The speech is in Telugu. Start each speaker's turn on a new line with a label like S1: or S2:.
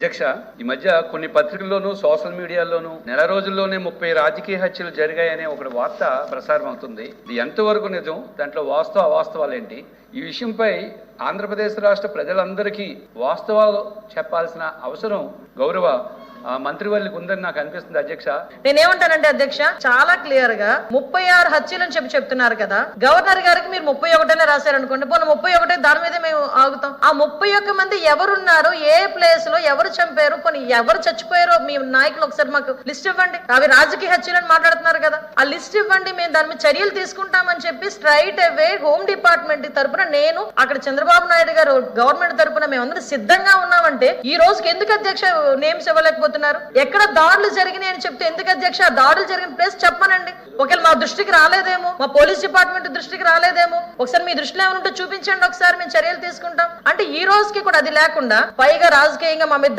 S1: అధ్యక్ష, ఈ మధ్య కొన్ని పత్రికల్లోనూ సోషల్ మీడియాలోనూ నెల రోజుల్లోనే 30 రాజకీయ హత్యలు జరిగాయనే ఒక వార్త ప్రసారం అవుతుంది. ఇది ఎంతవరకు నిజం? దాంట్లో అవాస్తవాలేంటి? ఈ విషయంపై ఆంధ్రప్రదేశ్ రాష్ట్ర ప్రజలందరికీ వాస్తవాలు చెప్పాల్సిన అవసరం గౌరవ మంత్రివర్యులకు ఉందని నాకు అనిపిస్తుంది అధ్యక్ష.
S2: నేనేమంటానంటే అధ్యక్ష, చాలా క్లియర్ గా 36 హత్యలు అని చెప్తున్నారు కదా. గవర్నర్ గారికి మీరు 31 రాశారనుకోండి, పోనీ 31 దాని మీద మేము ఆగుతాం. ఆ 31 మంది ఎవరున్నారు, ఏ ప్లేస్ లో ఎవరు చంపారు, పోనీ ఎవరు చచ్చిపోయారో మీ నాయకులు ఒకసారి మాకు లిస్ట్ ఇవ్వండి. అవి రాజకీయ హత్యలని మాట్లాడుతున్నారు కదా, ఆ లిస్ట్ ఇవ్వండి, మేము దాని మీద చర్యలు తీసుకుంటామని చెప్పి స్ట్రైట్ అవే హోమ్ డిపార్ట్మెంట్ తరపున నేను అక్కడ చంద్రబాబు నాయుడు గారు గవర్నమెంట్ తరపున మేమందరం సిద్ధంగా ఉన్నామంటే ఈ రోజుకి ఎందుకు అధ్యక్ష నేమ్స్ ఇవ్వలేకపోతే ఎక్కడ దాడులు జరిగినాయని చెప్తే ఎందుకు అధ్యక్ష? దాడులు జరిగిన ప్లేస్ చెప్పనండి. ఒకవేళ మా దృష్టికి రాలేదేమో, మా పోలీస్ డిపార్ట్మెంట్ దృష్టికి రాలేదేమో, ఒకసారి మీ దృష్టిలో ఏమైనా ఉంటే చూపించండి, ఒకసారి మేము చర్యలు తీసుకుంటాం అంటే ఈ రోజుకి కూడా అది లేకుండా పైగా రాజకీయంగా మా మీద